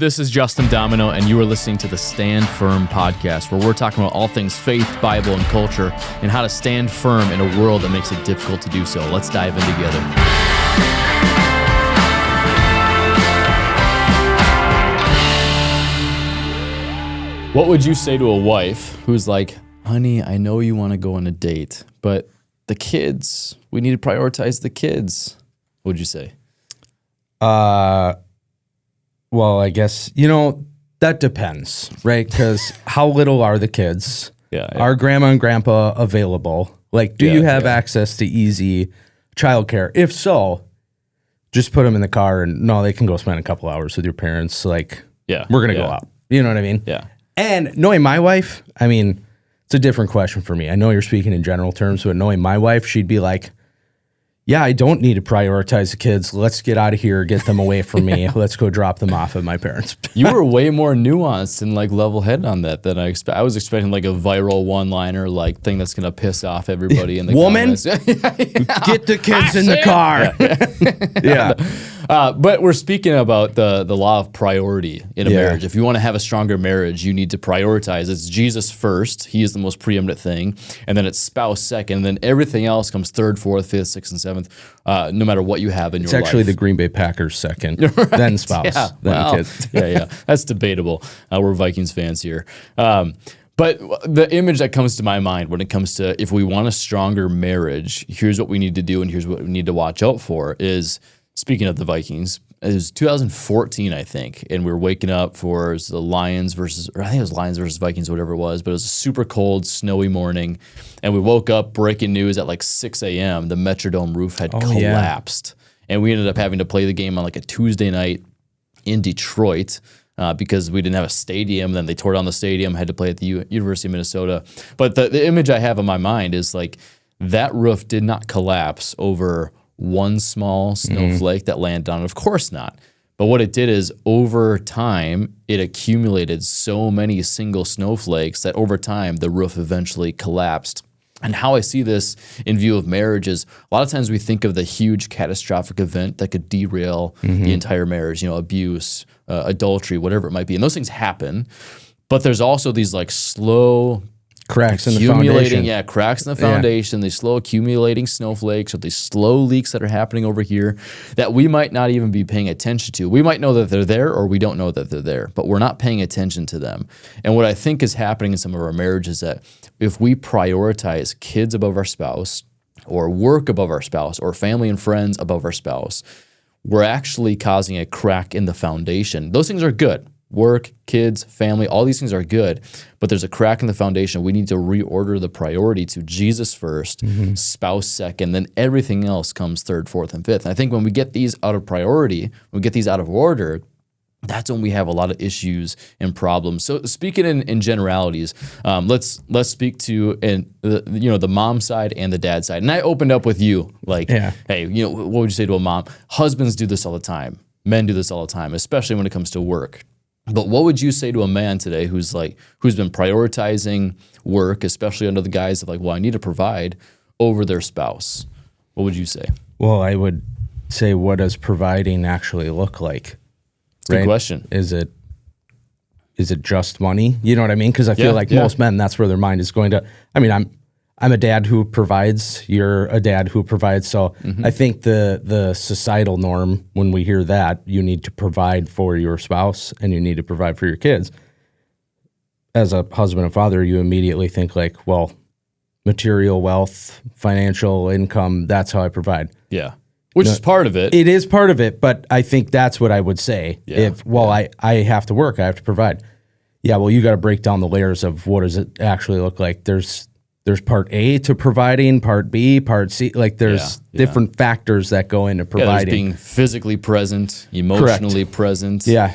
This is Justin Domino, and you are listening to the Stand Firm podcast, where we're talking about all things faith, Bible, and culture, and how to stand firm in a world that makes it difficult to do so. Let's dive in together. What would you say to a wife who's like, honey, I know you want to go on a date, but the kids, we need to prioritize the kids. What would you say? Well, I guess, that depends, right? Because how little are the kids? Yeah. Are grandma and grandpa available? Like, do you have access to easy childcare? If so, just put them in the car and no, they can go spend a couple hours with your parents. Like, we're going to go out. You know what I mean? Yeah. And knowing my wife, it's a different question for me. I know you're speaking in general terms, but knowing my wife, she'd be like, yeah, I don't need to prioritize the kids. Let's get out of here, get them away from me. Let's go drop them off at my parents' You were way more nuanced and level-headed on that than I expect. I was expecting a viral one-liner thing that's gonna piss off everybody in the woman. comments. Get the kids in the car. Yeah. But we're speaking about the law of priority in a marriage. If you want to have a stronger marriage, you need to prioritize. It's Jesus first. He is the most preeminent thing. And then it's spouse second. And then everything else comes third, fourth, fifth, sixth, and seventh, no matter what you have in your life. It's actually the Green Bay Packers second, right. then spouse, then kids. Yeah. That's debatable. We're Vikings fans here. But the image that comes to my mind when it comes to if we want a stronger marriage, here's what we need to do and here's what we need to watch out for is, speaking of the Vikings, it was 2014, I think, and we were waking up for the Lions versus Vikings, whatever it was, but it was a super cold, snowy morning, and we woke up, breaking news at 6 a.m., the Metrodome roof had collapsed, and we ended up having to play the game on a Tuesday night in Detroit because we didn't have a stadium. Then they tore down the stadium, had to play at the University of Minnesota. But the image I have in my mind is that roof did not collapse over one small snowflake that landed on it. Of course not. But what it did is over time, it accumulated so many single snowflakes that over time, the roof eventually collapsed. And how I see this in view of marriage is a lot of times we think of the huge catastrophic event that could derail the entire marriage, abuse, adultery, whatever it might be. And those things happen. But there's also these slow cracks in the foundation. Yeah, cracks in the foundation, these slow accumulating snowflakes or these slow leaks that are happening over here that we might not even be paying attention to. We might know that they're there or we don't know that they're there, but we're not paying attention to them. And what I think is happening in some of our marriages is that if we prioritize kids above our spouse or work above our spouse or family and friends above our spouse, we're actually causing a crack in the foundation. Those things are good. Work, kids, family, all these things are good, but there's a crack in the foundation. We need to reorder the priority to Jesus first, spouse second, then everything else comes third, fourth, and fifth. And I think when we get these out of priority, when we get these out of order, that's when we have a lot of issues and problems. So speaking in generalities, let's speak to the mom side and the dad side. And I opened up with you, hey, what would you say to a mom? Husbands do this all the time. Men do this all the time, especially when it comes to work. But what would you say to a man today who's been prioritizing work, especially under the guise of I need to provide over their spouse? What would you say? Well, I would say, what does providing actually look like? Good question. Is it just money? You know what I mean? Because I feel most men, that's where their mind is going to. I'm a dad who provides. You're a dad who provides. So I think the societal norm, when we hear that, you need to provide for your spouse and you need to provide for your kids. As a husband and father, you immediately think material wealth, financial income, that's how I provide. Yeah. Which is part of it. It is part of it, but I think that's what I would say. I have to work, I have to provide. Yeah, well, you got to break down the layers of what does it actually look like. There's part A to providing, part B, part C. There's different factors that go into providing. There's being physically present, emotionally present. Yeah.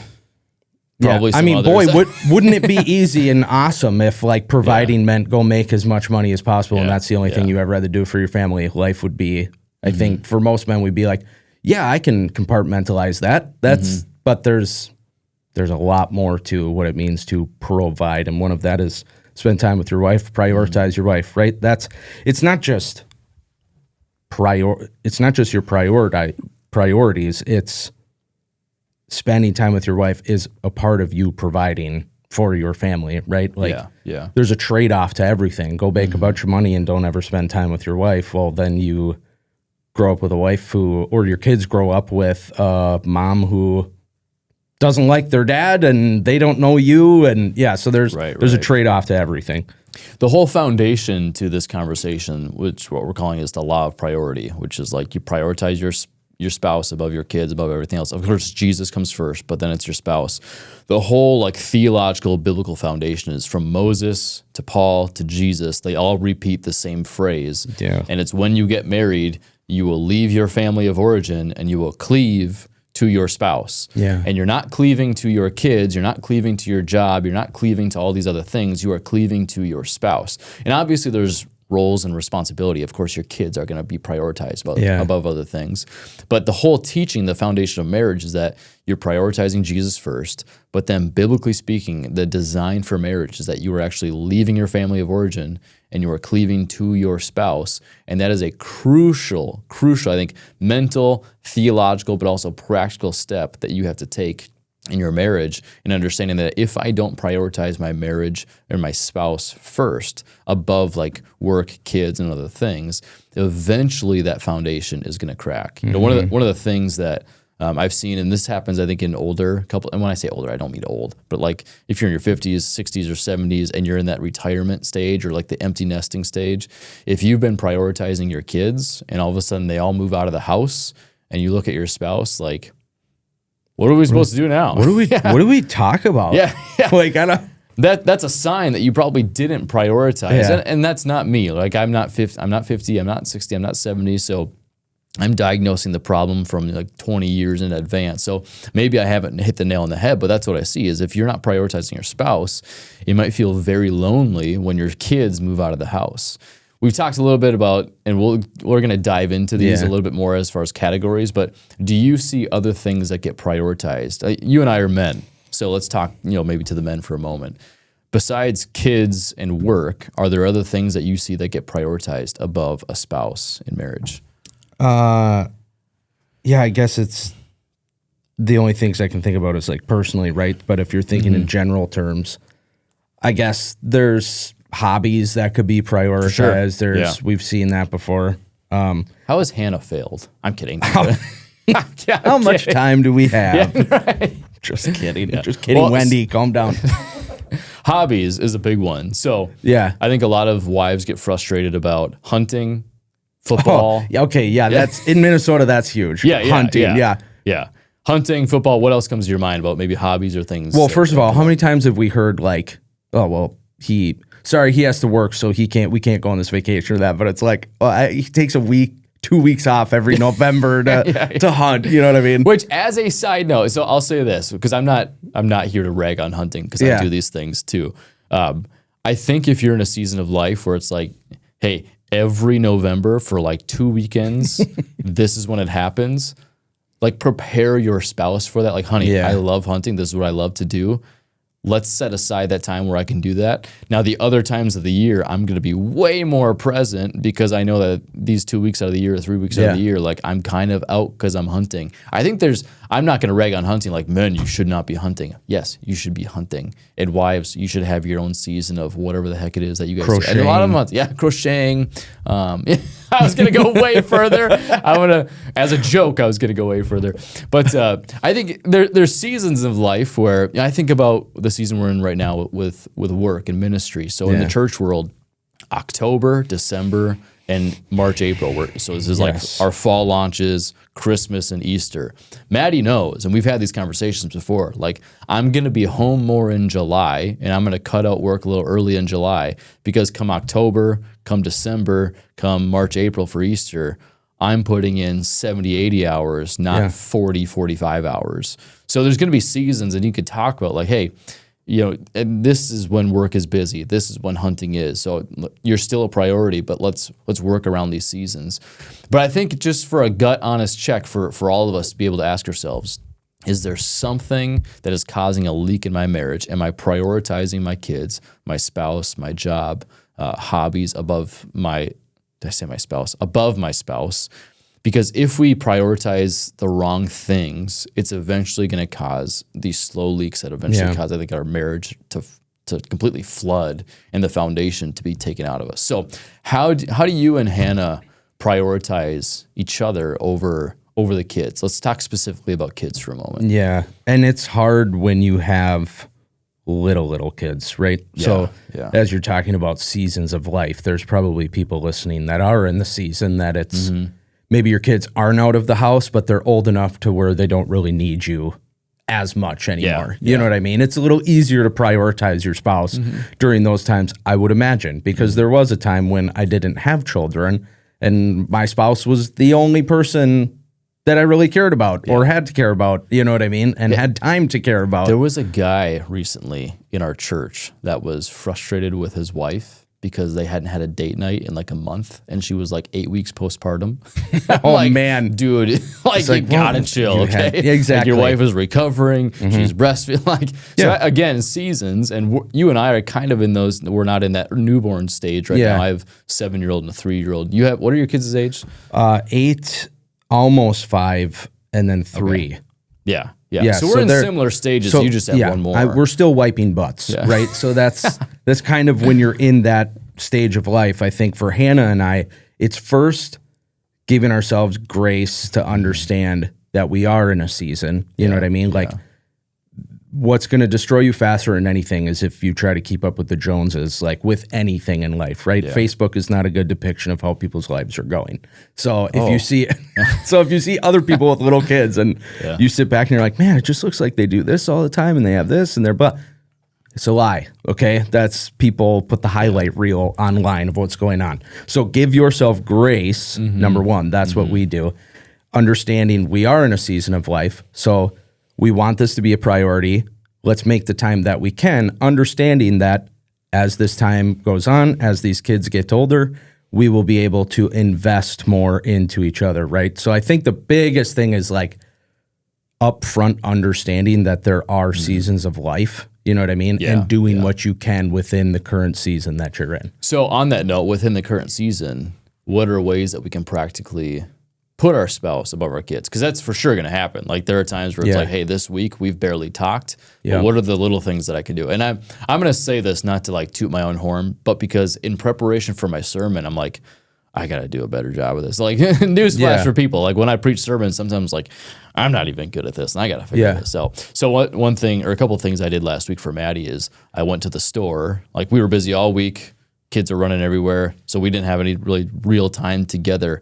Probably some others. Boy, wouldn't it be easy and awesome if providing meant go make as much money as possible and that's the only thing you ever had to do for your family? Life would be, I think for most men, we'd be I can compartmentalize that. But there's a lot more to what it means to provide. And one of that is spend time with your wife, prioritize your wife, right? It's not just your priorities. It's spending time with your wife is a part of you providing for your family, right? Like, there's a trade-off to everything. Go make a bunch of money and don't ever spend time with your wife. Well, then you grow up with a wife or your kids grow up with a mom who doesn't like their dad and they don't know you. And so there's a trade-off to everything. The whole foundation to this conversation, which what we're calling is the law of priority, which is like you prioritize your spouse above your kids, above everything else. Of course, Jesus comes first, but then it's your spouse. The whole like theological, biblical foundation is from Moses to Paul to Jesus. They all repeat the same phrase. Yeah. And it's when you get married, you will leave your family of origin and you will cleave to your spouse. Yeah. And you're not cleaving to your kids, you're not cleaving to your job, you're not cleaving to all these other things, you are cleaving to your spouse. And obviously there's roles and responsibility. Of course, your kids are going to be prioritized above other things. But the whole teaching, the foundation of marriage is that you're prioritizing Jesus first, but then biblically speaking, the design for marriage is that you are actually leaving your family of origin and you are cleaving to your spouse. And that is a crucial, I think, mental, theological, but also practical step that you have to take in your marriage, and understanding that if I don't prioritize my marriage or my spouse first above like work, kids, and other things, eventually that foundation is going to crack. You know, one of the things that I've seen, and this happens, I think, in older couple. And when I say older, I don't mean old, but like if you're in your 50s, 60s, or 70s, and you're in that retirement stage or like the empty nesting stage, if you've been prioritizing your kids, and all of a sudden they all move out of the house, and you look at your spouse like, what are we supposed to do now? What do we talk about? Yeah. Like, I don't. That's a sign that you probably didn't prioritize, and that's not me. Like I'm not 50, I'm not 60, I'm not 70. So I'm diagnosing the problem from like 20 years in advance. So maybe I haven't hit the nail on the head, but that's what I see is if you're not prioritizing your spouse, you might feel very lonely when your kids move out of the house. We've talked a little bit about, and we're going to dive into these a little bit more as far as categories, but do you see other things that get prioritized? You and I are men, so let's talk, maybe to the men for a moment. Besides kids and work, are there other things that you see that get prioritized above a spouse in marriage? I guess it's the only things I can think about is like personally, right? But if you're thinking in general terms, I guess there's hobbies that could be prioritized. Sure. We've seen that before. How has Hannah failed? I'm kidding. How much time do we have? Yeah, right. Just kidding. Just kidding, Wendy. Calm down. Hobbies is a big one. So I think a lot of wives get frustrated about hunting, football. That's in Minnesota. That's huge. Hunting. Yeah. Hunting, football. What else comes to your mind about maybe hobbies or things? Well, first of all, how many times have we heard like, he has to work, so we can't go on this vacation or that. But it's like, he takes a week, 2 weeks off every November to hunt. You know what I mean? Which, as a side note, so I'll say this because I'm not here to rag on hunting because I do these things too. I think if you're in a season of life where it's like, hey, every November for like 2 weekends, this is when it happens. Like prepare your spouse for that. Like, honey, I love hunting. This is what I love to do. Let's set aside that time where I can do that. Now, the other times of the year, I'm going to be way more present because I know that these 2 weeks out of the year, or 3 weeks out of the year, like I'm kind of out because I'm hunting. I think I'm not going to rag on hunting like, men, you should not be hunting. Yes, you should be hunting. And wives, you should have your own season of whatever the heck it is that you guys do. And a lot of them, crocheting. I was going to go way further. As a joke, I was going to go way further. But I think there's seasons of life where I think about the season we're in right now with work and ministry. So in the church world, October, December, and March, April. So this is like our fall launches, Christmas, and Easter. Maddie knows, and we've had these conversations before, like I'm going to be home more in July, and I'm going to cut out work a little early in July because come October, come December, come March, April for Easter, I'm putting in 70, 80 hours, not 40, 45 hours. So there's going to be seasons, and you could talk about like, hey, and this is when work is busy. This is when hunting is. So you're still a priority, but let's work around these seasons. But I think just for a gut honest check for all of us to be able to ask ourselves, is there something that is causing a leak in my marriage? Am I prioritizing my kids, my spouse, my job, hobbies above my spouse? Because if we prioritize the wrong things, it's eventually going to cause these slow leaks that eventually cause, I think, our marriage to completely flood and the foundation to be taken out of us. So how do you and Hannah prioritize each other over the kids? Let's talk specifically about kids for a moment. Yeah. And it's hard when you have little kids, right? Yeah, so yeah. As you're talking about seasons of life, there's probably people listening that are in the season that it's maybe your kids aren't out of the house, but they're old enough to where they don't really need you as much anymore. You know what I mean? It's a little easier to prioritize your spouse during those times, I would imagine, because there was a time when I didn't have children and my spouse was the only person that I really cared about or had to care about, you know what I mean? And had time to care about. There was a guy recently in our church that was frustrated with his wife because they hadn't had a date night in like a month, and she was like 8 weeks postpartum. Oh, like, man. Dude, like you gotta chill, okay? Exactly. Like your wife is recovering, she's breastfeeding. Like, so again, seasons, and you and I are kind of in those, we're not in that newborn stage right now. I have 7-year-old and a 3-year-old. You have, what are your kids' age? 8, almost 5, and then 3. Okay. Yeah. So we're in similar stages. You just have one more. We're still wiping butts, right? So that's kind of when you're in that stage of life. I think for Hannah and I, it's first giving ourselves grace to understand that we are in a season. You know what I mean? Like, what's going to destroy you faster than anything is if you try to keep up with the Joneses, like with anything in life, right? Facebook is not a good depiction of how people's lives are going. So if you see other people with little kids and you sit back and you're like, man, it just looks like they do this all the time and they have this and it's a lie. Okay. That's people put the highlight reel online of what's going on. So give yourself grace. Number one, that's what we do. Understanding we are in a season of life. So we want this to be a priority. Let's make the time that we can, understanding that as this time goes on, as these kids get older, we will be able to invest more into each other, right? So I think the biggest thing is like upfront understanding that there are seasons of life, you know what I mean? And doing what you can within the current season that you're in. So on that note, within the current season, what are ways that we can practically put our spouse above our kids? Because that's for sure going to happen. Like there are times where it's like, hey, this week we've barely talked. But what are the little things that I can do? And I'm going to say this not to like toot my own horn, but because in preparation for my sermon, I'm like, I got to do a better job of this. Like newsflash for people. Like when I preach sermons, sometimes like I'm not even good at this and I got to figure this out. So one thing or a couple of things I did last week for Maddie is I went to the store. Like we were busy all week. Kids are running everywhere. So we didn't have any really real time together.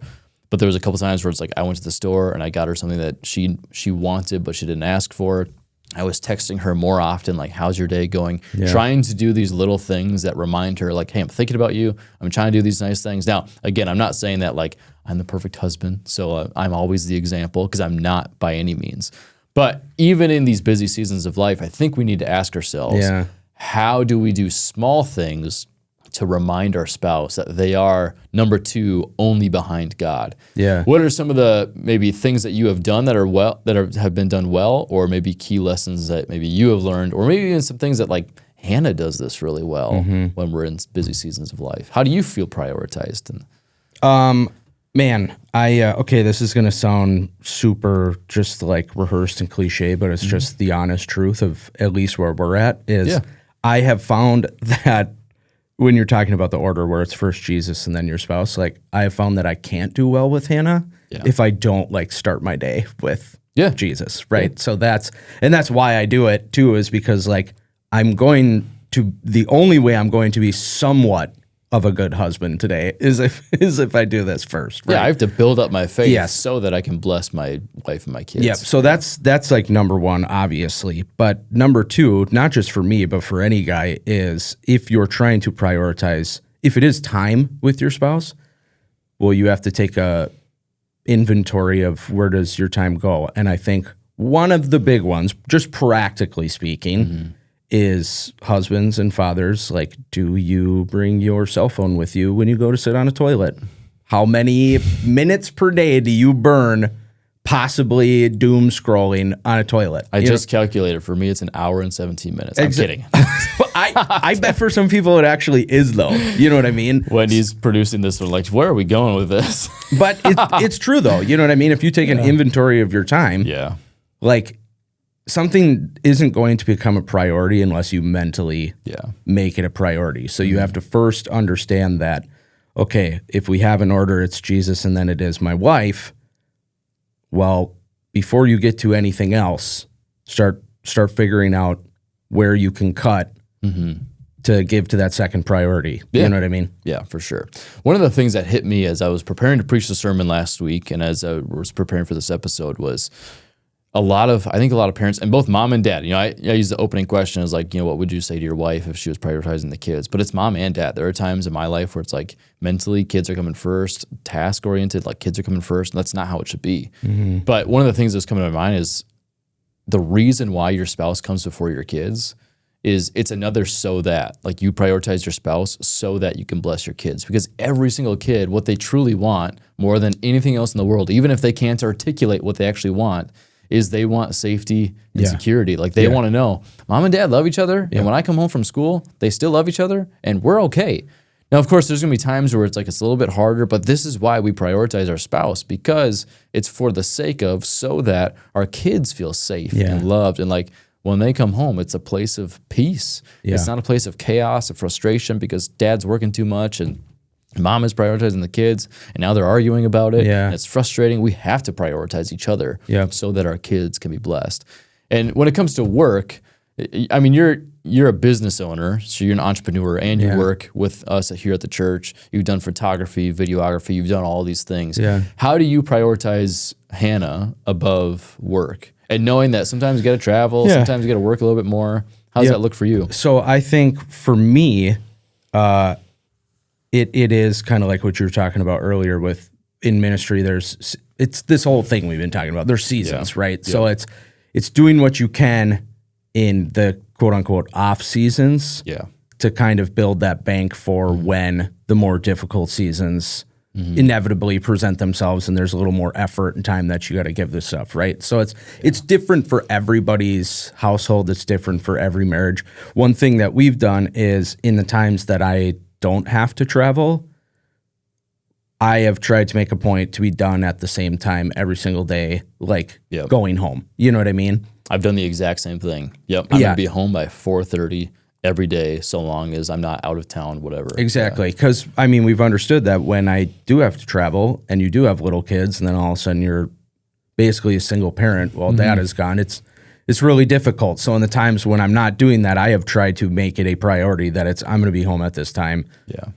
But there was a couple times where it's like I went to the store and I got her something that she wanted, but she didn't ask for. I was texting her more often, like, how's your day going? Trying to do these little things that remind her, like, hey, I'm thinking about you. I'm trying to do these nice things. Now, again, I'm not saying that, like, I'm the perfect husband, so I'm always the example, because I'm not by any means. But even in these busy seasons of life, I think we need to ask ourselves, how do we do small things to remind our spouse that they are, number 2, only behind God? What are some of the maybe things that you have done that are have been done well, or maybe key lessons that maybe you have learned, or maybe even some things that like Hannah does this really well when we're in busy seasons of life? How do you feel prioritized? Man, okay, this is going to sound super just like rehearsed and cliche, but it's just the honest truth of at least where we're at is I have found that when you're talking about the order where it's first Jesus and then your spouse, like I have found that I can't do well with Hannah if I don't like start my day with Jesus, right? So that's why I do it too, is because like the only way I'm going to be somewhat of a good husband today is if I do this first, right? Yeah, I have to build up my faith so that I can bless my wife and my kids. Yeah, so that's like number 1, obviously. But number 2, not just for me, but for any guy, is if you're trying to prioritize, if it is time with your spouse, well, you have to take a inventory of where does your time go. And I think one of the big ones, just practically speaking, is husbands and fathers, like, do you bring your cell phone with you when you go to sit on a toilet? How many minutes per day do you burn possibly doom scrolling on a toilet. I just calculated. For me, it's an hour and 17 minutes. I'm kidding. But I bet for some people it actually is, though. You know what I mean? When he's producing this, we're like, where are we going with this? But it's true, though. You know what I mean? If you take an inventory of your time, like something isn't going to become a priority unless you mentally make it a priority. So you have to first understand that, okay, if we have an order, it's Jesus and then it is my wife. Well, before you get to anything else, start figuring out where you can cut to give to that second priority. You know what I mean? Yeah, for sure. One of the things that hit me as I was preparing to preach the sermon last week and as I was preparing for this episode was I think a lot of parents, and both mom and dad, I use the opening question as like, what would you say to your wife if she was prioritizing the kids? But it's mom and dad. There are times in my life where it's like mentally kids are coming first, task oriented, like kids are coming first, and that's not how it should be. But one of the things that's coming to my mind is the reason why your spouse comes before your kids is it's another so that, like you prioritize your spouse so that you can bless your kids. Because every single kid, what they truly want more than anything else in the world, even if they can't articulate what they actually want, is they want safety and security. Like they want to know, mom and dad love each other, and when I come home from school, they still love each other, and we're okay. Now, of course, there's going to be times where it's a little bit harder, but this is why we prioritize our spouse, because it's for the sake of, so that our kids feel safe and loved. And like when they come home, it's a place of peace. It's not a place of chaos or frustration because dad's working too much and mom is prioritizing the kids, and now they're arguing about it. And it's frustrating. We have to prioritize each other so that our kids can be blessed. And when it comes to work, I mean, you're a business owner, so you're an entrepreneur, and you work with us here at the church. You've done photography, videography. You've done all these things. How do you prioritize Hannah above work? And knowing that sometimes you got to travel, sometimes you got to work a little bit more. How does that look for you? So I think for me, It is kind of like what you were talking about earlier with in ministry. It's this whole thing we've been talking about. There's seasons, right? So it's doing what you can in the quote unquote off seasons to kind of build that bank for when the more difficult seasons inevitably present themselves and there's a little more effort and time that you got to give this stuff, right? So it's different for everybody's household. It's different for every marriage. One thing that we've done is in the times that I don't have to travel, I have tried to make a point to be done at the same time every single day, like going home. You know what I mean? I've done the exact same thing. I'm going to be home by 4:30 every day, so long as I'm not out of town, whatever. Exactly. Because, I mean, we've understood that when I do have to travel and you do have little kids and then all of a sudden you're basically a single parent while dad is gone, it's really difficult. So in the times when I'm not doing that, I have tried to make it a priority that I'm going to be home at this time.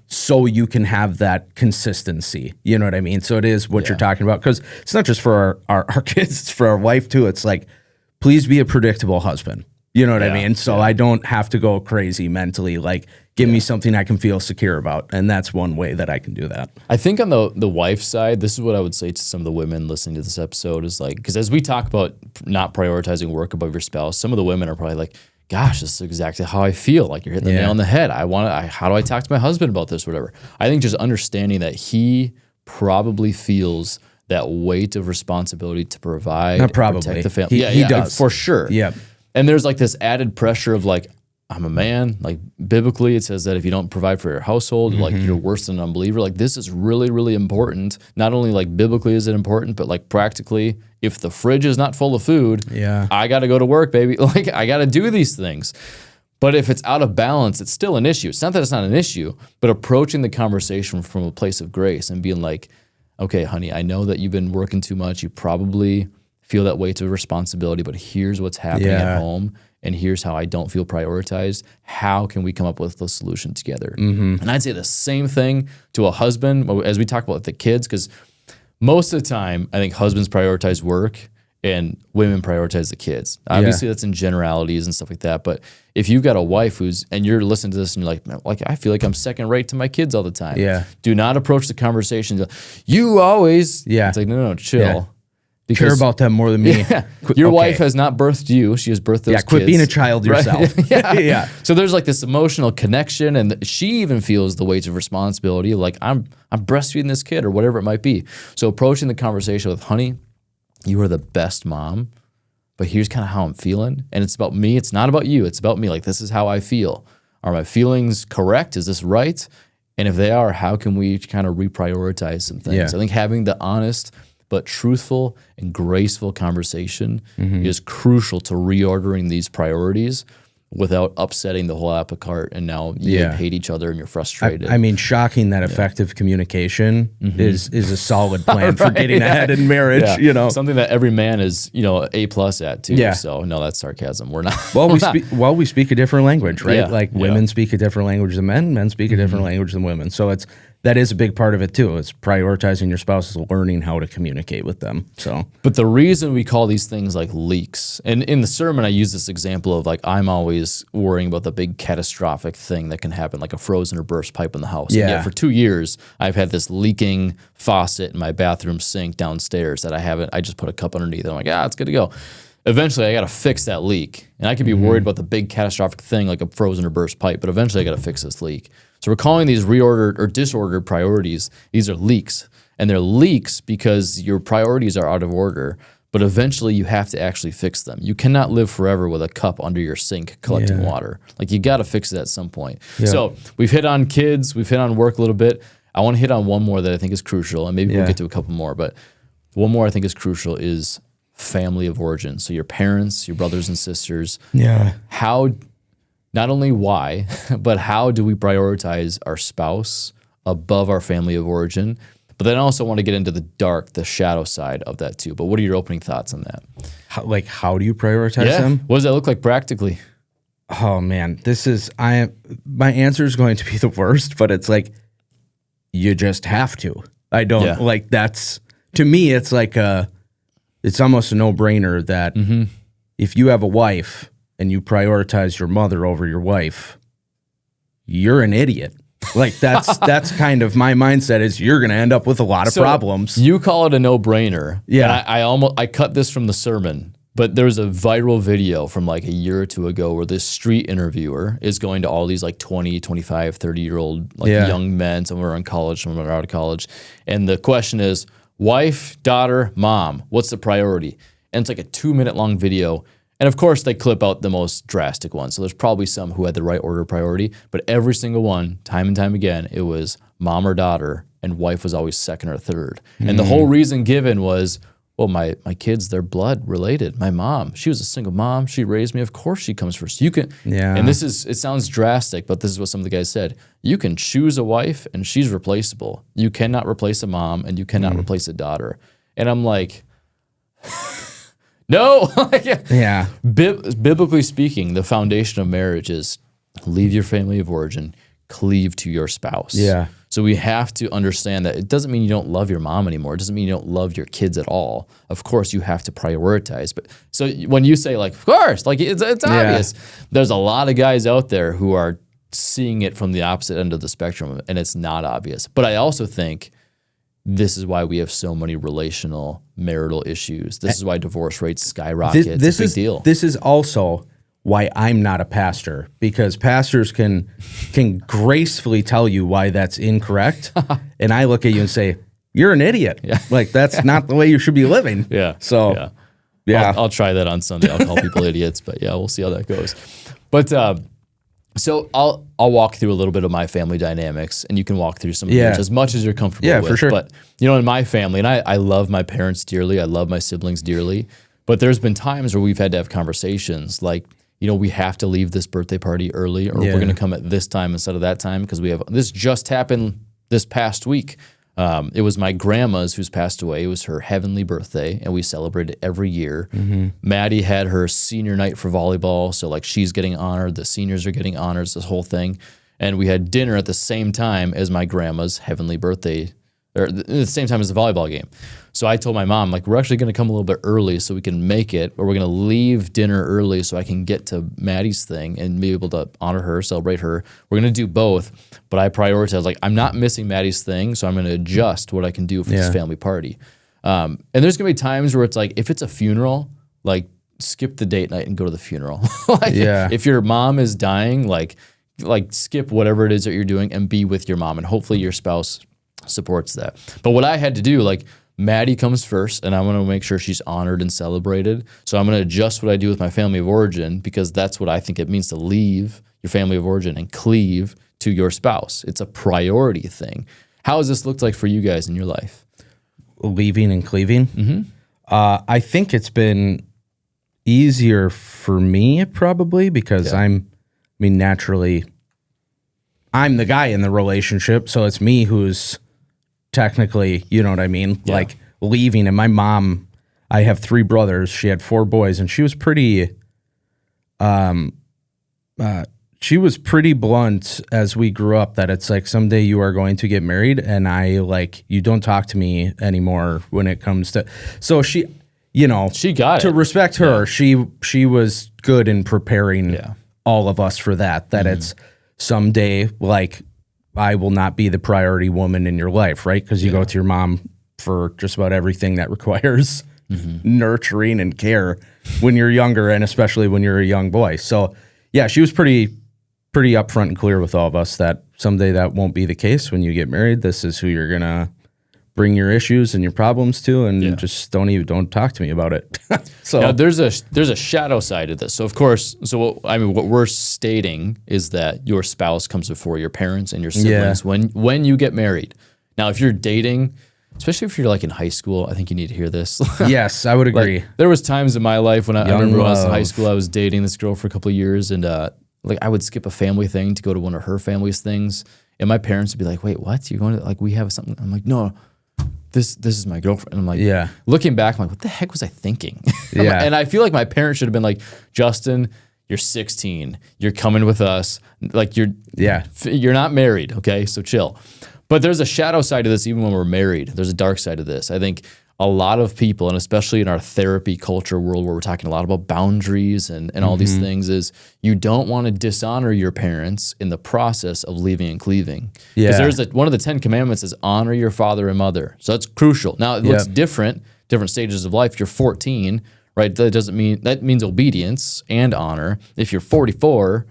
So you can have that consistency. You know what I mean? So it is what you're talking about. Because it's not just for our kids, it's for our wife too. It's like, please be a predictable husband. You know what I mean? So I don't have to go crazy mentally. Like, give me something I can feel secure about. And that's one way that I can do that. I think on the wife side, this is what I would say to some of the women listening to this episode is like, because as we talk about not prioritizing work above your spouse, some of the women are probably like, gosh, this is exactly how I feel. Like you're hitting the nail on the head. How do I talk to my husband about this, whatever? I think just understanding that he probably feels that weight of responsibility to provide, protect the family. He does. For sure. And there's like this added pressure of like, I'm a man. Like biblically, it says that if you don't provide for your household, like you're worse than an unbeliever. Like this is really, really important. Not only like biblically is it important, but like practically, if the fridge is not full of food, I got to go to work, baby. Like I got to do these things. But if it's out of balance, it's still an issue. It's not that it's not an issue, but approaching the conversation from a place of grace and being like, okay, honey, I know that you've been working too much. You probably feel that weight of responsibility, but here's what's happening at home, and here's how I don't feel prioritized. How can we come up with a solution together? And I'd say the same thing to a husband as we talk about the kids, because most of the time, I think husbands prioritize work and women prioritize the kids. Obviously, that's in generalities and stuff like that. But if you've got a wife and you're listening to this and you're like, man, like I feel like I'm second rate to my kids all the time. Do not approach the conversation. You always. It's like, no, chill. Because, care about them more than me. Your wife has not birthed you. She has birthed those kids. Quit being a child yourself. Right? So there's like this emotional connection, and she even feels the weight of responsibility. Like I'm breastfeeding this kid or whatever it might be. So approaching the conversation with, honey, you are the best mom, but here's kind of how I'm feeling. And it's about me. It's not about you. It's about me. Like, this is how I feel. Are my feelings correct? Is this right? And if they are, how can we kind of reprioritize some things? Yeah. I think having the honest but truthful and graceful conversation is crucial to reordering these priorities without upsetting the whole apple cart, and now you hate each other and you're frustrated. I mean, shocking that effective communication is a solid plan for getting ahead in marriage. You know, something that every man is A+ at too. Yeah. So no, that's sarcasm. We're not. Well, we speak a different language, right? Yeah. Like women speak a different language than men. Men speak a different language than women. So that is a big part of it too. It's prioritizing your spouse, is learning how to communicate with them. So, but the reason we call these things like leaks, and in the sermon I use this example of like I'm always worrying about the big catastrophic thing that can happen, like a frozen or burst pipe in the house. Yeah. And yet for 2 years I've had this leaking faucet in my bathroom sink downstairs that I just put a cup underneath. I'm like, it's good to go. Eventually I got to fix that leak, and I could be worried about the big catastrophic thing like a frozen or burst pipe, but eventually I got to fix this leak. So we're calling these reordered or disordered priorities. These are leaks, and they're leaks because your priorities are out of order, but eventually you have to actually fix them. You cannot live forever with a cup under your sink collecting water. Like, you got to fix it at some point. Yeah. So we've hit on kids, we've hit on work a little bit. I want to hit on one more that I think is crucial, and maybe we'll get to a couple more, but one more I think is crucial is family of origin. So your parents, your brothers and sisters. Yeah. Not only why, but how do we prioritize our spouse above our family of origin? But then I also want to get into the shadow side of that too. But what are your opening thoughts on that? How do you prioritize them? What does that look like practically? Oh man, my answer is going to be the worst, but it's you just have to. I don't to me, it's it's almost a no-brainer that if you have a wife and you prioritize your mother over your wife, you're an idiot. That's kind of my mindset, is you're going to end up with a lot of problems. You call it a no-brainer. Yeah. And I cut this from the sermon, but there's a viral video from like a year or two ago where this street interviewer is going to all these like 20, 25, 30-year-old young men. Some are in college, some are out of college. And the question is, wife, daughter, mom, what's the priority? And it's like a 2-minute long video. And of course, they clip out the most drastic ones. So there's probably some who had the right order of priority, but every single one, time and time again, it was mom or daughter, and wife was always second or third. And the whole reason given was, well, my kids, they're blood related. My mom, she was a single mom. She raised me. Of course she comes first. You can, and it sounds drastic, but this is what some of the guys said. You can choose a wife and she's replaceable. You cannot replace a mom and you cannot replace a daughter. And I'm like, no. Biblically speaking, the foundation of marriage is leave your family of origin, cleave to your spouse. Yeah. So we have to understand that it doesn't mean you don't love your mom anymore. It doesn't mean you don't love your kids at all. Of course, you have to prioritize. But so when you say of course, it's obvious. There's a lot of guys out there who are seeing it from the opposite end of the spectrum, and it's not obvious. But I also think this is why we have so many relational marital issues. This is why divorce rates skyrocket. It's a big deal. This is also why I'm not a pastor, because pastors can gracefully tell you why that's incorrect. And I look at you and say, you're an idiot. Yeah. That's not the way you should be living. Yeah. So, I'll try that on Sunday. I'll call people idiots, but we'll see how that goes. But so I'll walk through a little bit of my family dynamics, and you can walk through some of yours as much as you're comfortable with. For sure. But, in my family, and I love my parents dearly. I love my siblings dearly. But there's been times where we've had to have conversations like, we have to leave this birthday party early, or we're going to come at this time instead of that time because this just happened this past week. It was my grandma's who's passed away. It was her heavenly birthday, and we celebrate it every year. Maddie had her senior night for volleyball, so she's getting honored. The seniors are getting honors, this whole thing. And we had dinner at the same time as my grandma's heavenly birthday, or at the same time as the volleyball game. So I told my mom, we're actually going to come a little bit early so we can make it, or we're going to leave dinner early so I can get to Maddie's thing and be able to honor her, celebrate her. We're going to do both, but I prioritize, I'm not missing Maddie's thing, so I'm going to adjust what I can do for this family party. And there's going to be times where it's if it's a funeral, skip the date night and go to the funeral. If your mom is dying, skip whatever it is that you're doing and be with your mom, and hopefully your spouse supports that. But what I had to do, Maddie comes first, and I want to make sure she's honored and celebrated. So I'm going to adjust what I do with my family of origin because that's what I think it means to leave your family of origin and cleave to your spouse. It's a priority thing. How has this looked like for you guys in your life? Leaving and cleaving? I think it's been easier for me probably because naturally, I'm the guy in the relationship, so it's me who's technically, you know what I mean? Yeah. Like leaving. And my mom, I have 3 brothers. She had 4 boys, and she was pretty blunt as we grew up that it's like, someday you are going to get married, and you don't talk to me anymore when it comes to, so she, she got to respect her. Yeah. She was good in preparing all of us for that it's someday, like, I will not be the priority woman in your life, right? Because you go to your mom for just about everything that requires nurturing and care when you're younger, and especially when you're a young boy. So yeah, she was pretty upfront and clear with all of us that someday that won't be the case. When you get married, this is who you're gonna bring your issues and your problems to, and just don't talk to me about it. So now, there's a shadow side of this. So of course, what we're stating is that your spouse comes before your parents and your siblings when you get married. Now, if you're dating, especially if you're like in high school, I think you need to hear this. Yes, I would agree. Like, there was times in my life when I remember when I was in high school, I was dating this girl for a couple of years, and like I would skip a family thing to go to one of her family's things, and my parents would be like, "Wait, what? You're going to, like, we have something?" I'm like, "No. This is my girlfriend." And I'm like, looking back, I'm like, what the heck was I thinking? And I feel like my parents should have been like, Justin, you're 16. You're coming with us. Like, you're not married, okay? So chill. But there's a shadow side to this even when we're married. There's a dark side of this. I think a lot of people, and especially in our therapy culture world where we're talking a lot about boundaries and all these things, is you don't want to dishonor your parents in the process of leaving and cleaving. Because there's one of the 10 commandments is honor your father and mother. So that's crucial. Now, it looks different stages of life. You're 14, right? That means obedience and honor. If you're 44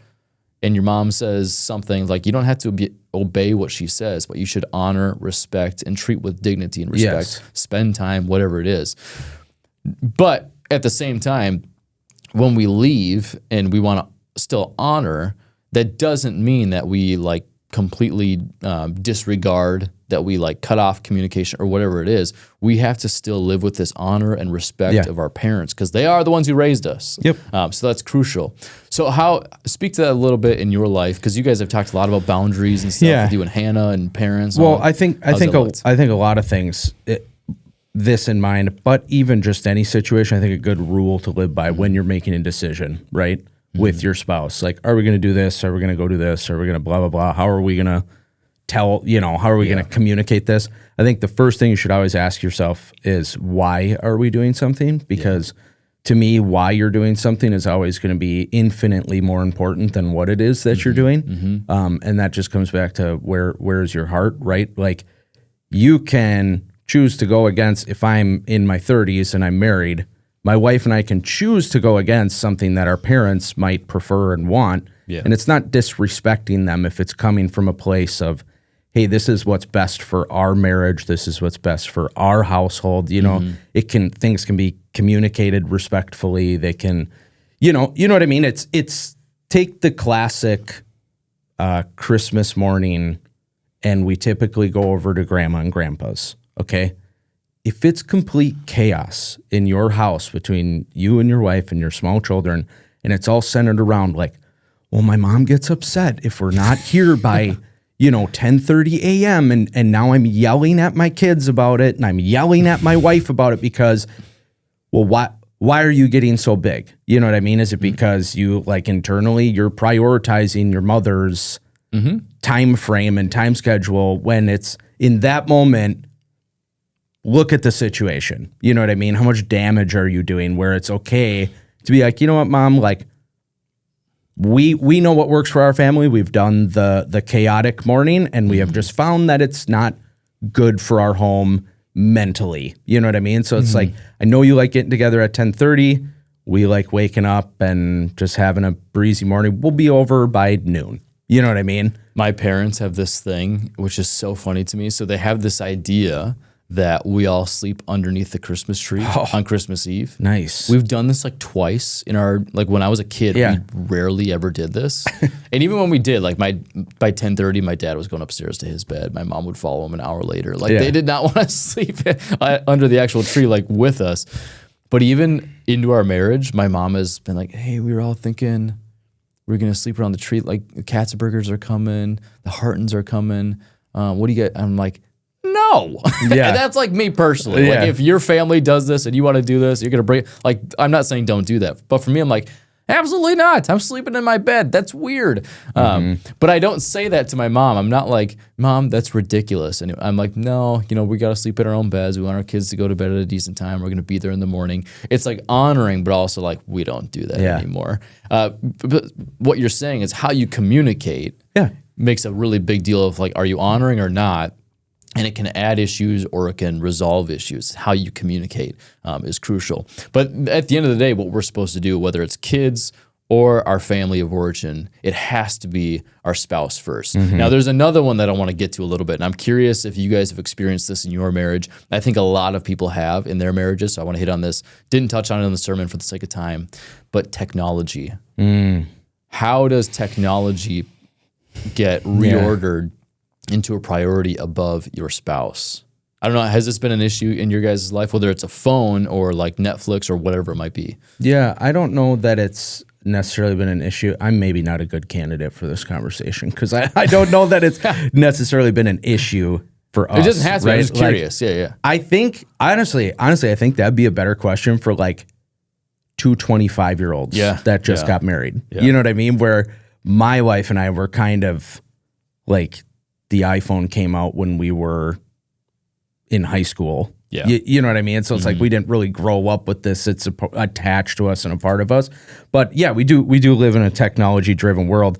and your mom says something, like, you don't have to obey what she says, but you should honor, respect, and treat with dignity and respect, spend time, whatever it is. But at the same time, when we leave and we want to still honor, that doesn't mean that we like completely disregard, that we like cut off communication or whatever it is. We have to still live with this honor and respect of our parents because they are the ones who raised us. So that's crucial. So speak to that a little bit in your life, because you guys have talked a lot about boundaries and stuff with you and Hannah and parents. Well, I think a lot of things, this in mind, but even just any situation, I think a good rule to live by when you're making a decision, right? With your spouse, like, are we going to do this? Are we going to go do this? Are we going to blah, blah, blah? How are we going to how are we going to communicate this? I think the first thing you should always ask yourself is, why are we doing something? Because to me, why you're doing something is always going to be infinitely more important than what it is that you're doing. And that just comes back to where's your heart, right? Like, you can choose to go against, if I'm in my 30s and I'm married, my wife and I can choose to go against something that our parents might prefer and want. And it's not disrespecting them if it's coming from a place of, hey, this is what's best for our marriage. This is what's best for our household. Things can be communicated respectfully. They can, you know what I mean? It's take the classic Christmas morning, and we typically go over to grandma and grandpa's. Okay. If it's complete chaos in your house between you and your wife and your small children, and it's all centered around like, well, my mom gets upset if we're not here by, 10:30 a.m. And now I'm yelling at my kids about it, and I'm yelling at my wife about it because, well, why are you getting so big? You know what I mean? Is it because you, like, internally you're prioritizing your mother's time frame and time schedule when it's in that moment? Look at the situation. You know what I mean? How much damage are you doing where it's okay to be like, you know what, Mom, like, we know what works for our family. We've done the chaotic morning, and we have just found that it's not good for our home mentally. You know what I mean? So it's like, I know you like getting together at 10:30. We like waking up and just having a breezy morning. We'll be over by noon. You know what I mean? My parents have this thing, which is so funny to me. So they have this idea that we all sleep underneath the Christmas tree on Christmas Eve. Nice. We've done this like twice in our, like when I was a kid, we rarely ever did this. And even when we did, like by 10:30, my dad was going upstairs to his bed. My mom would follow him an hour later. Like they did not want to sleep under the actual tree, like with us. But even into our marriage, my mom has been like, hey, we were all thinking we're going to sleep around the tree. Like the Katzenbergers are coming, the Hartons are coming. What do you get? I'm like, no. Yeah. And that's like me personally. Like if your family does this and you want to do this, you're going to break. Like, I'm not saying don't do that. But for me, I'm like, absolutely not. I'm sleeping in my bed. That's weird. But I don't say that to my mom. I'm not like, Mom, that's ridiculous. And I'm like, no, we got to sleep in our own beds. We want our kids to go to bed at a decent time. We're going to be there in the morning. It's like honoring, but also like, we don't do that anymore. But what you're saying is how you communicate makes a really big deal of like, are you honoring or not? And it can add issues or it can resolve issues. How you communicate is crucial. But at the end of the day, what we're supposed to do, whether it's kids or our family of origin, it has to be our spouse first. Now, there's another one that I want to get to a little bit, and I'm curious if you guys have experienced this in your marriage. I think a lot of people have in their marriages, so I want to hit on this. Didn't touch on it in the sermon for the sake of time, but technology. How does technology get reordered into a priority above your spouse? I don't know. Has this been an issue in your guys' life, whether it's a phone or like Netflix or whatever it might be? Yeah, I don't know that it's necessarily been an issue. I'm maybe not a good candidate for this conversation because I don't know that it's necessarily been an issue for us. It doesn't have to be. Right? I'm just curious. Yeah. I think, honestly, I think that'd be a better question for like two 25-year-olds that just got married. You know what I mean? Where my wife and I were kind of like, the iPhone came out when we were in high school. Yeah. You know what I mean? So it's like we didn't really grow up with this. It's attached to us and a part of us. But yeah, we do live in a technology-driven world.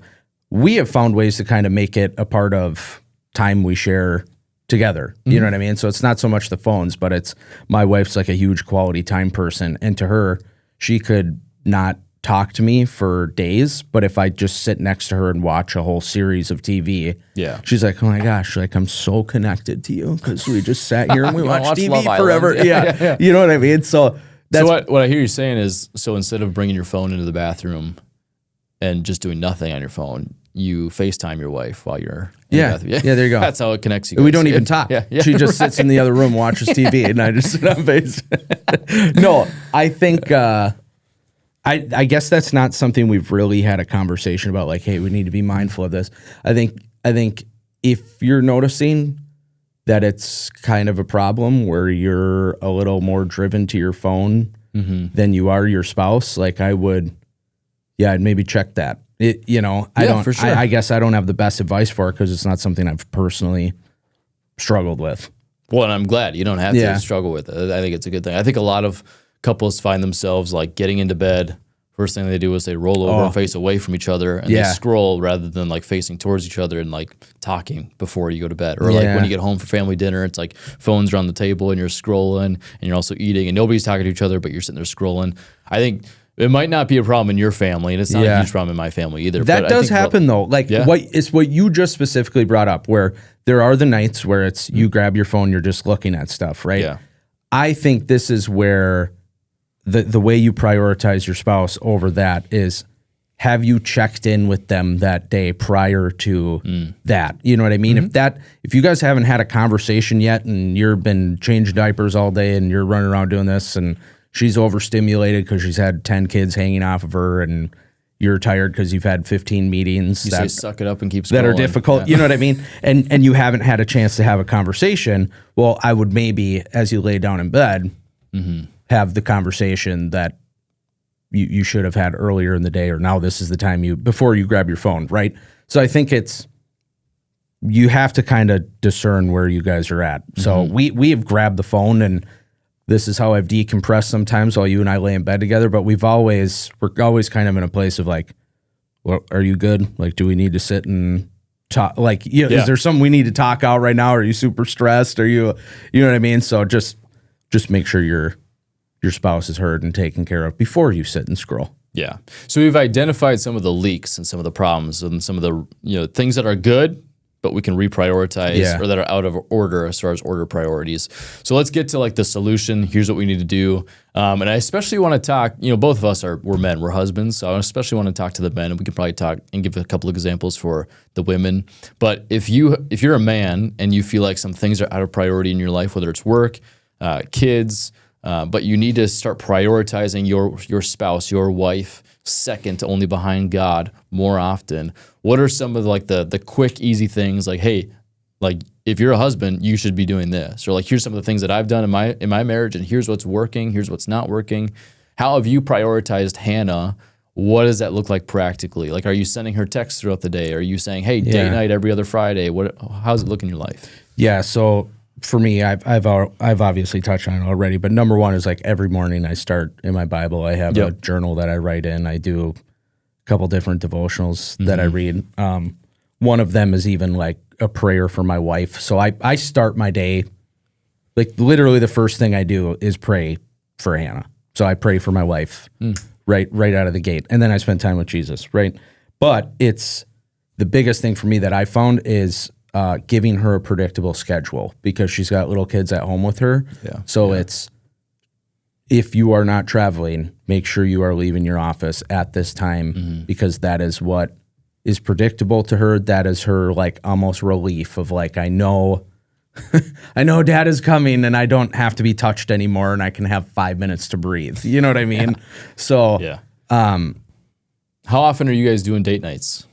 We have found ways to kind of make it a part of time we share together. You know what I mean? So it's not so much the phones, but it's my wife's like a huge quality time person. And to her, she could not talk to me for days, but if I just sit next to her and watch a whole series of TV, she's like, oh my gosh, like I'm so connected to you because we just sat here and we watched TV forever. Yeah. You know what I mean? So that's what I hear you saying is, so instead of bringing your phone into the bathroom and just doing nothing on your phone, you FaceTime your wife while you're in the bathroom. Yeah, there you go. That's how it connects you guys. We don't even talk. She just sits in the other room, watches TV, and I just sit on face. No, I think I guess that's not something we've really had a conversation about, like, hey, we need to be mindful of this. I think if you're noticing that it's kind of a problem where you're a little more driven to your phone than you are your spouse, like I'd maybe check that. I guess I don't have the best advice for it because it's not something I've personally struggled with. Well, and I'm glad you don't have to struggle with it. I think it's a good thing. I think a lot of couples find themselves like getting into bed. First thing they do is they roll over and face away from each other and they scroll rather than like facing towards each other and like talking before you go to bed. Or like when you get home for family dinner, it's like phones are on the table and you're scrolling and you're also eating and nobody's talking to each other, but you're sitting there scrolling. I think it might not be a problem in your family and it's not a huge problem in my family either. That does happen though. Like what you just specifically brought up where there are the nights where it's you grab your phone, you're just looking at stuff, right? Yeah. I think this is where the way you prioritize your spouse over that is, have you checked in with them that day prior to that? You know what I mean? If you guys haven't had a conversation yet and you've been changing diapers all day and you're running around doing this and she's overstimulated because she's had 10 kids hanging off of her and you're tired because you've had 15 meetings you say suck it up and keep scrolling. That are difficult. You know what I mean? And you haven't had a chance to have a conversation. Well, I would maybe, as you lay down in bed, have the conversation that you should have had earlier in the day, or now this is the time before you grab your phone, right? So I think you have to kind of discern where you guys are at. So we have grabbed the phone, and this is how I've decompressed sometimes while you and I lay in bed together, but we're always kind of in a place of like, well, are you good? Like, do we need to sit and talk? Like, is there something we need to talk out right now? Are you super stressed? Are you know what I mean? So just make sure your spouse is heard and taken care of before you sit and scroll. Yeah. So we've identified some of the leaks and some of the problems and some of the things that are good, but we can reprioritize or that are out of order as far as order priorities. So let's get to like the solution. Here's what we need to do. And I especially want to talk, both of us we're men, we're husbands. So I especially want to talk to the men, and we can probably talk and give a couple of examples for the women. But if you're a man and you feel like some things are out of priority in your life, whether it's work, kids, but you need to start prioritizing your spouse, your wife, second only behind God more often. What are some of like the quick, easy things like, hey, like if you're a husband, you should be doing this, or like here's some of the things that I've done in my marriage, and here's what's working, here's what's not working. How have you prioritized Hannah? What does that look like practically? Like, are you sending her texts throughout the day? Are you saying, hey, date night every other Friday? How's it look in your life? Yeah, so for me, I've obviously touched on it already, but number one is like every morning I start in my Bible. I have a journal that I write in. I do a couple different devotionals that I read. One of them is even like a prayer for my wife. So I start my day, like literally the first thing I do is pray for Hannah. So I pray for my wife right out of the gate. And then I spend time with Jesus, right? But it's the biggest thing for me that I found is giving her a predictable schedule, because she's got little kids at home with her. So it's, if you are not traveling, make sure you are leaving your office at this time, because that is what is predictable to her. That is her like almost relief of like, I know dad is coming and I don't have to be touched anymore and I can have 5 minutes to breathe. You know what I mean? So how often are you guys doing date nights?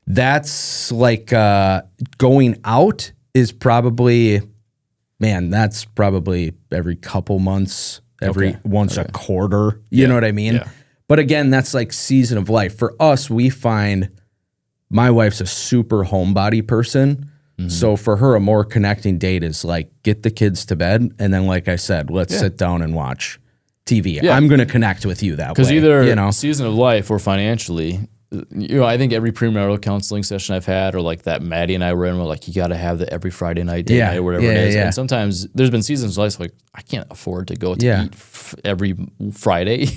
That's like going out is probably, that's probably every couple months, once a quarter. You know what I mean? Yeah. But again, that's like season of life. For us, we find my wife's a super homebody person. So for her, a more connecting date is like get the kids to bed. And then, like I said, let's sit down and watch TV. Yeah. I'm going to connect with you that way. Because either season of life or financially, I think every premarital counseling session I've had, or like that Maddie and I were in, we're like, you got to have the every Friday night date night or whatever it is. And sometimes there's been seasons of life like, I can't afford to go to eat every Friday.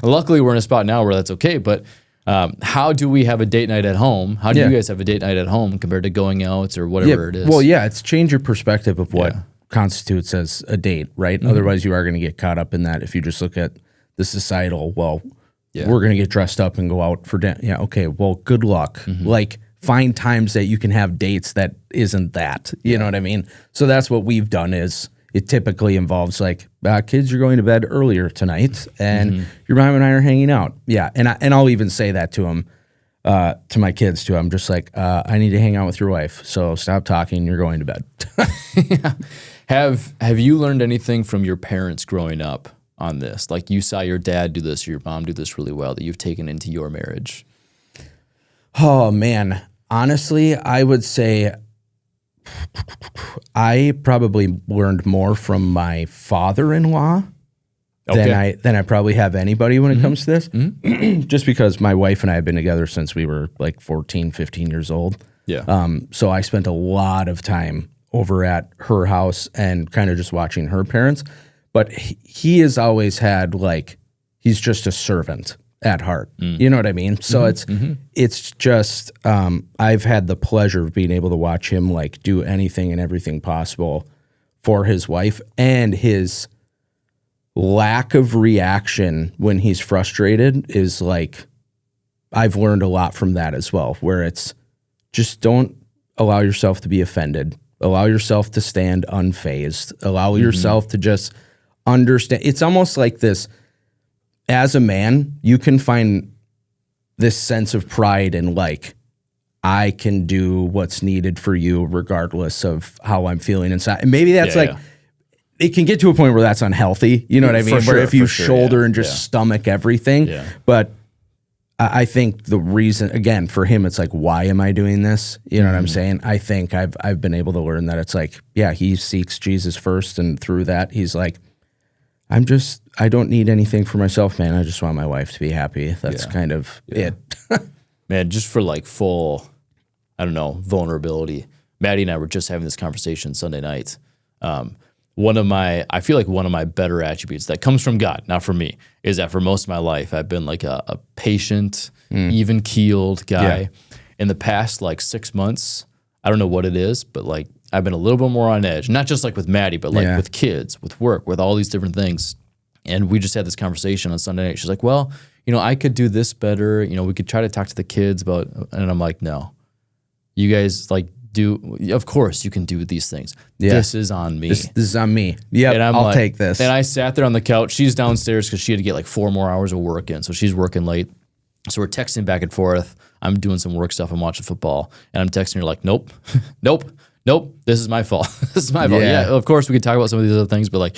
Luckily, we're in a spot now where that's okay. But how do we have a date night at home? How do you guys have a date night at home compared to going out or whatever it is? Well, it's change your perspective of what constitutes as a date, right? Otherwise, you are going to get caught up in that if you just look at the societal, we're going to get dressed up and go out for dinner. Yeah, okay, well, good luck. Like, find times that you can have dates that isn't that. You know what I mean? So that's what we've done is it typically involves like, kids, you're going to bed earlier tonight, and your mom and I are hanging out. Yeah, and I'll even say that to them, to my kids too. I'm just like, I need to hang out with your wife, so stop talking. You're going to bed. Have you learned anything from your parents growing up on this? Like you saw your dad do this or your mom do this really well that you've taken into your marriage? Oh, man. Honestly, I would say I probably learned more from my father-in-law than I probably have anybody when it comes to this. Just because my wife and I have been together since we were like 14, 15 years old. So I spent a lot of time over at her house and kind of just watching her parents. But he has always had like, he's just a servant at heart. You know what I mean? So it's just, I've had the pleasure of being able to watch him like do anything and everything possible for his wife, and his lack of reaction when he's frustrated is like, I've learned a lot from that as well, where it's just don't allow yourself to be offended. Allow yourself to stand unfazed. Allow yourself to just understand. It's almost like this, as a man, you can find this sense of pride in like, I can do what's needed for you regardless of how I'm feeling inside. And maybe that's it can get to a point where that's unhealthy. You know what I mean? Where if you shoulder and just stomach everything. But I think the reason, again, for him, it's like, why am I doing this? You know what I'm saying? I think I've been able to learn that it's like, he seeks Jesus first. And through that, he's like, I don't need anything for myself, man. I just want my wife to be happy. That's kind of it. Man, just for like full, I don't know, vulnerability. Maddie and I were just having this conversation Sunday night. I feel like one of my better attributes that comes from God, not from me, is that for most of my life, I've been like a patient, even-keeled guy. In the past like 6 months, I don't know what it is, but like I've been a little bit more on edge, not just like with Maddie, but like with kids, with work, with all these different things. And we just had this conversation on Sunday night. She's like, well, I could do this better. We could try to talk to the kids about, and I'm like, no, you guys like of course you can do these things. Yeah. This is on me. This is on me. Yeah, I'll take this. And I sat there on the couch. She's downstairs because she had to get like 4 more hours of work in. So she's working late. So we're texting back and forth. I'm doing some work stuff. I'm watching football. And I'm texting her like, nope, nope. This is my fault. This is my fault. Yeah, of course we could talk about some of these other things, but like,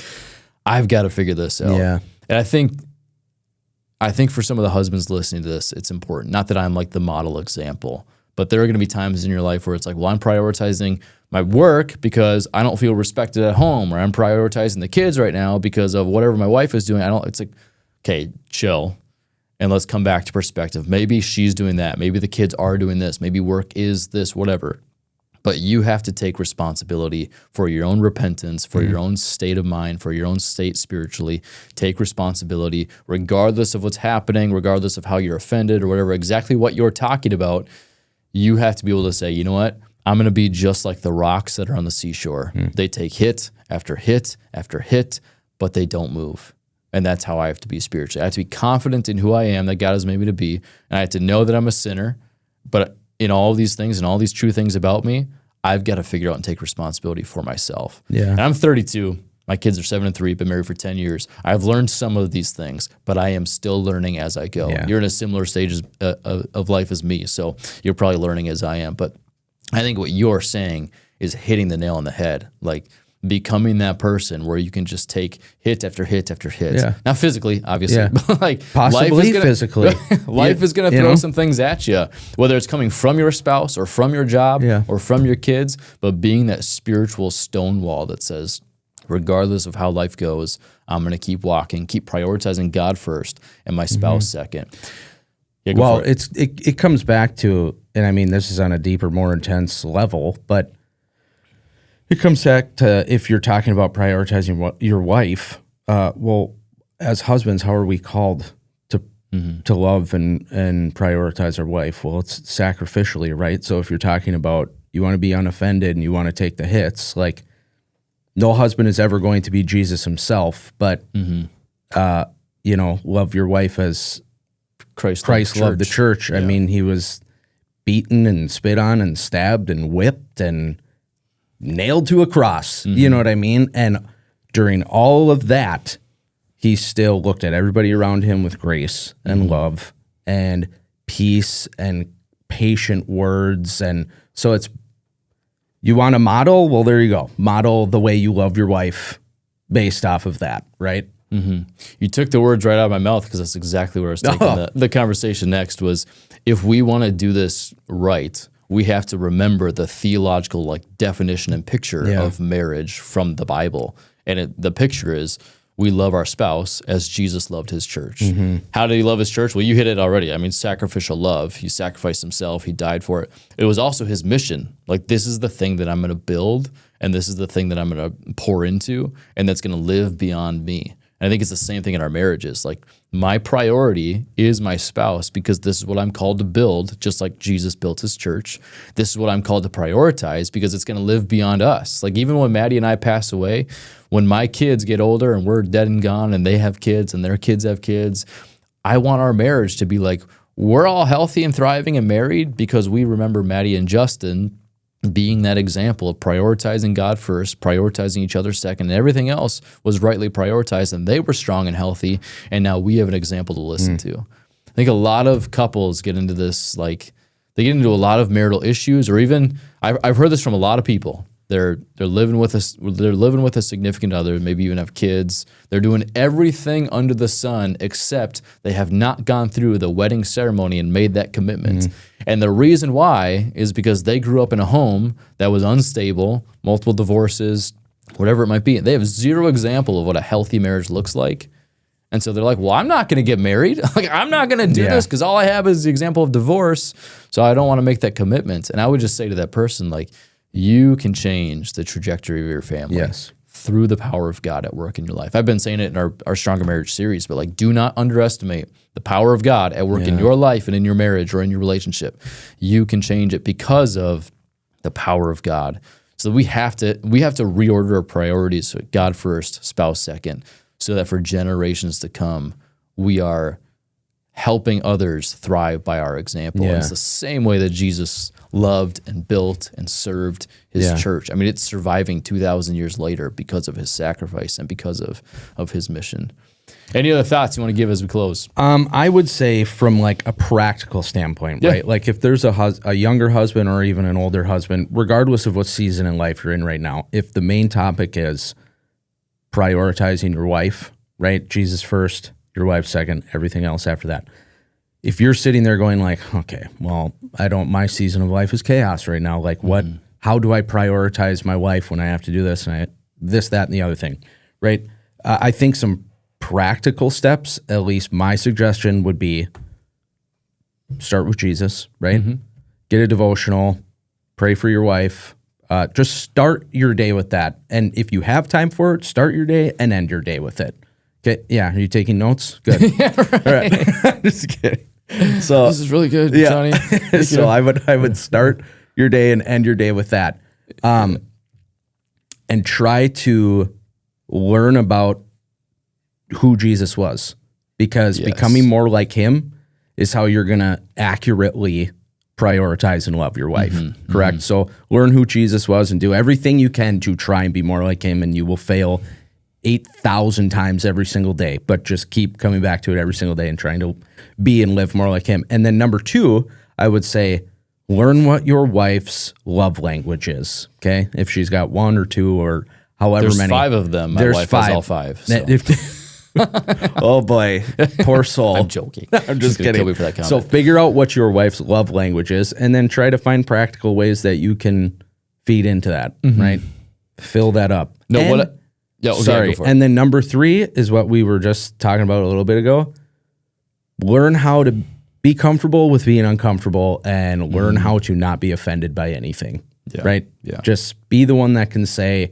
I've got to figure this out. Yeah. And I think for some of the husbands listening to this, it's important. Not that I'm like the model example, but there are going to be times in your life where it's like, well, I'm prioritizing my work because I don't feel respected at home, or I'm prioritizing the kids right now because of whatever my wife is doing. It's like, okay, chill. And let's come back to perspective. Maybe she's doing that. Maybe the kids are doing this. Maybe work is this, whatever. But you have to take responsibility for your own repentance, for your own state of mind, for your own state spiritually. Take responsibility regardless of what's happening, regardless of how you're offended or whatever, exactly what you're talking about. You have to be able to say, you know what? I'm going to be just like the rocks that are on the seashore. They take hit after hit after hit, but they don't move. And that's how I have to be spiritually. I have to be confident in who I am, that God has made me to be. And I have to know that I'm a sinner, but in all of these things and all these true things about me, I've got to figure out and take responsibility for myself. Yeah. And I'm 32. My kids are 7 and 3, been married for 10 years. I've learned some of these things, but I am still learning as I go. Yeah. You're in a similar stage of life as me, so you're probably learning as I am. But I think what you're saying is hitting the nail on the head, like becoming that person where you can just take hit after hit after hit. Yeah. Not physically, obviously, but like possibly physically. Life is going to throw some things at you, whether it's coming from your spouse or from your job or from your kids, but being that spiritual stone wall that says, regardless of how life goes, I'm going to keep walking, keep prioritizing God first and my spouse second. Yeah, well, it comes back to, and I mean, this is on a deeper, more intense level, but it comes back to, if you're talking about prioritizing your wife, well, as husbands, how are we called to love and prioritize our wife? Well, it's sacrificially, right? So if you're talking about you want to be unoffended and you want to take the hits, like no husband is ever going to be Jesus himself, but love your wife as Christ loved the church. Yeah. I mean, he was beaten and spit on and stabbed and whipped and nailed to a cross. You know what I mean? And during all of that, he still looked at everybody around him with grace and love and peace and patient words. And so you want to model? Well, there you go. Model the way you love your wife based off of that, right? You took the words right out of my mouth, because that's exactly where I was taking the conversation next was, if we want to do this right, we have to remember the theological definition and picture of marriage from the Bible. And the picture is, we love our spouse as Jesus loved his church. How did he love his church? Well, you hit it already. I mean, sacrificial love. He sacrificed himself. He died for it. It was also his mission. Like, this is the thing that I'm going to build, and this is the thing that I'm going to pour into, and that's going to live beyond me. And I think it's the same thing in our marriages. Like, my priority is my spouse, because this is what I'm called to build, just like Jesus built his church. This is what I'm called to prioritize, because it's going to live beyond us. Like, even when Maddie and I pass away, when my kids get older and we're dead and gone and they have kids and their kids have kids, I want our marriage to be like, we're all healthy and thriving and married because we remember Maddie and Justin being that example of prioritizing God first, prioritizing each other second, and everything else was rightly prioritized, and they were strong and healthy, and now we have an example to listen to. I think a lot of couples get into this, they get into a lot of marital issues, or even, I've heard this from a lot of people. They're living with a significant other, maybe even have kids. They're doing everything under the sun except they have not gone through the wedding ceremony and made that commitment. And the reason why is because they grew up in a home that was unstable, multiple divorces, whatever it might be. They have zero example of what a healthy marriage looks like. And so they're like, well, I'm not going to get married. I'm not going to do this because all I have is the example of divorce. So I don't want to make that commitment. And I would just say to that person, you can change the trajectory of your family through the power of God at work in your life. I've been saying it in our Stronger Marriage series, but do not underestimate the power of God at work in your life and in your marriage or in your relationship. You can change it because of the power of God. So we have to reorder our priorities. So God first, spouse second, so that for generations to come, we are helping others thrive by our example. Yeah. It's the same way that Jesus loved and built and served his church. I mean, it's surviving 2,000 years later because of his sacrifice and because of his mission. Any other thoughts you want to give as we close? I would say from like a practical standpoint, right? Like if there's a younger husband or even an older husband, regardless of what season in life you're in right now, if the main topic is prioritizing your wife, right? Jesus first, your wife second, everything else after that. If you're sitting there going like, okay, well, my season of life is chaos right now. Like how do I prioritize my wife when I have to do this and this, that, and the other thing, right? I think some practical steps, at least my suggestion would be start with Jesus, right? Get a devotional, pray for your wife, just start your day with that. And if you have time for it, start your day and end your day with it. Okay. Yeah. Are you taking notes? Good. Yeah, right. All right. Just kidding. So this is really good, Johnny. So I would start your day and end your day with that. And try to learn about who Jesus was, because becoming more like him is how you're going to accurately prioritize and love your wife. Correct? So learn who Jesus was and do everything you can to try and be more like him, and you will fail 8,000 times every single day, but just keep coming back to it every single day and trying to be and live more like him. And then number 2, I would say learn what your wife's love language is. Okay. If she's got 1 or 2 or however There's many. 5 of them. My wife has all 5. So. Oh boy, poor soul. I'm joking. I'm just kidding. Kill me for that comment. So figure out what your wife's love language is, and then try to find practical ways that you can feed into that, right? Fill that up. No, and, what? Yeah, okay, sorry. go for it. And then number 3 is what we were just talking about a little bit ago. Learn how to be comfortable with being uncomfortable, and learn how to not be offended by anything. Right? Yeah. Just be the one that can say,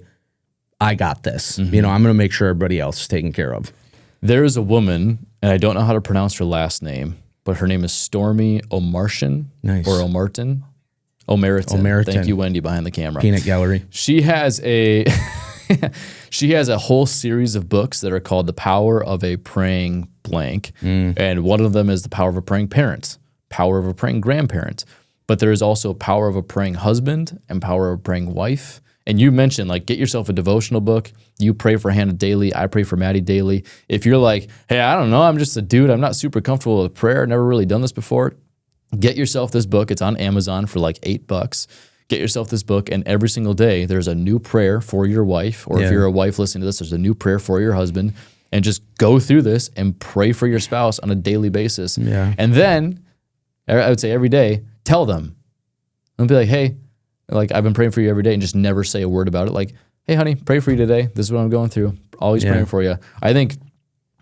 I got this. I'm going to make sure everybody else is taken care of. There is a woman, and I don't know how to pronounce her last name, but her name is Stormy O'Martin. Nice. Or O'Martin. O'Meriton. Thank you, Wendy, behind the camera. Peanut Gallery. She has a whole series of books that are called The Power of a Praying Blank. And one of them is The Power of a Praying Parent, Power of a Praying Grandparent. But there is also Power of a Praying Husband and Power of a Praying Wife. And you mentioned, like, get yourself a devotional book. You pray for Hannah daily. I pray for Maddie daily. If you're like, hey, I don't know, I'm just a dude. I'm not super comfortable with prayer. Never really done this before. Get yourself this book. It's on Amazon for like $8. Get yourself this book, and every single day there's a new prayer for your wife. Or if you're a wife listening to this, there's a new prayer for your husband. And just go through this and pray for your spouse on a daily basis. Yeah. And then, I would say every day, tell them. And be like, hey, like, I've been praying for you every day, and just never say a word about it. Like, hey, honey, pray for you today. This is what I'm going through. Always praying for you. I think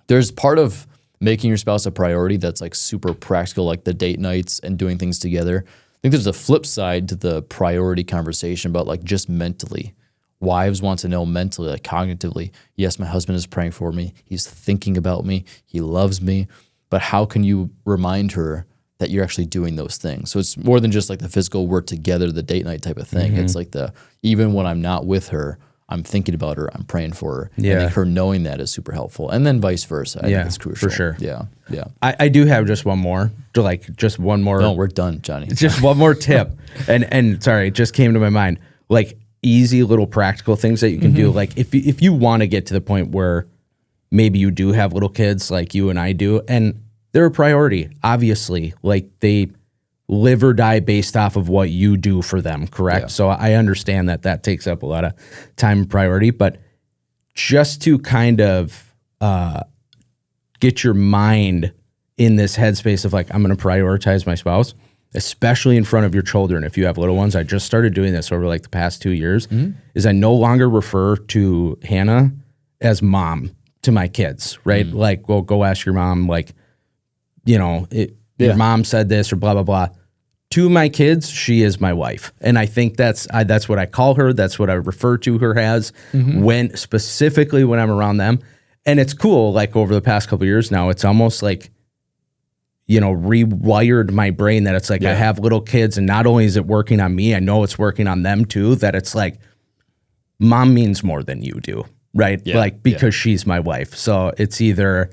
there's part of making your spouse a priority that's like super practical, like the date nights and doing things together. I think there's a flip side to the priority conversation about like just mentally. Wives want to know mentally, like cognitively, yes, my husband is praying for me. He's thinking about me. He loves me. But how can you remind her that you're actually doing those things? So it's more than just like the physical work together, the date night type of thing. It's like even when I'm not with her, I'm thinking about her, I'm praying for her. Yeah. I think her knowing that is super helpful. And then vice versa. I think it's crucial. For sure. Yeah. Yeah. I do have just one more, just one more. No, we're done, Johnny. Just one more tip. And sorry, it just came to my mind. Like easy little practical things that you can do. Like if you want to get to the point where maybe you do have little kids like you and I do, and they're a priority, obviously. Like they live or die based off of what you do for them, correct? Yeah. So I understand that takes up a lot of time and priority, but just to kind of get your mind in this headspace of like, I'm going to prioritize my spouse, especially in front of your children. If you have little ones, I just started doing this over like the past 2 years, is I no longer refer to Hannah as mom to my kids, right? Like, well, go ask your mom, like, you know, your mom said this or blah, blah, blah. To my kids, she is my wife. And I think that's what I call her. That's what I refer to her as specifically when I'm around them. And it's cool. Like over the past couple of years now, it's almost like rewired my brain that it's like I have little kids, and not only is it working on me, I know it's working on them too, that it's like mom means more than you do, right? Like because she's my wife. So it's either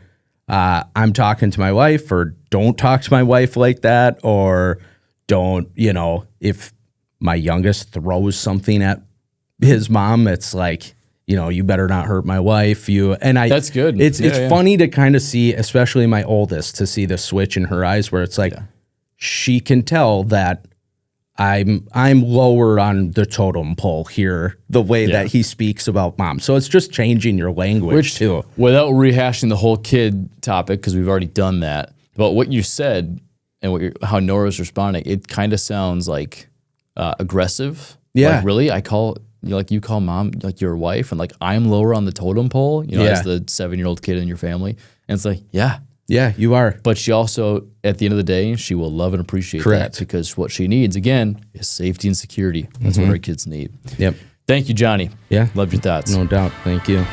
I'm talking to my wife, or don't talk to my wife like that, or don't, if my youngest throws something at his mom, it's like, you better not hurt my wife. That's good. It's funny to kind of see, especially my oldest, to see the switch in her eyes where it's like, she can tell that I'm lower on the totem pole here, the way that he speaks about mom. So it's just changing your language too. Without rehashing the whole kid topic, because we've already done that, but what you said and how Nora's responding, it kind of sounds like aggressive. Yeah. Like, really? You call mom like your wife, and like I'm lower on the totem pole, as the 7-year-old kid in your family. And it's like, yeah, you are. But she also, at the end of the day, she will love and appreciate that, because what she needs, again, is safety and security. That's what our kids need. Yep. Thank you, Johnny. Yeah. Loved your thoughts. No doubt. Thank you.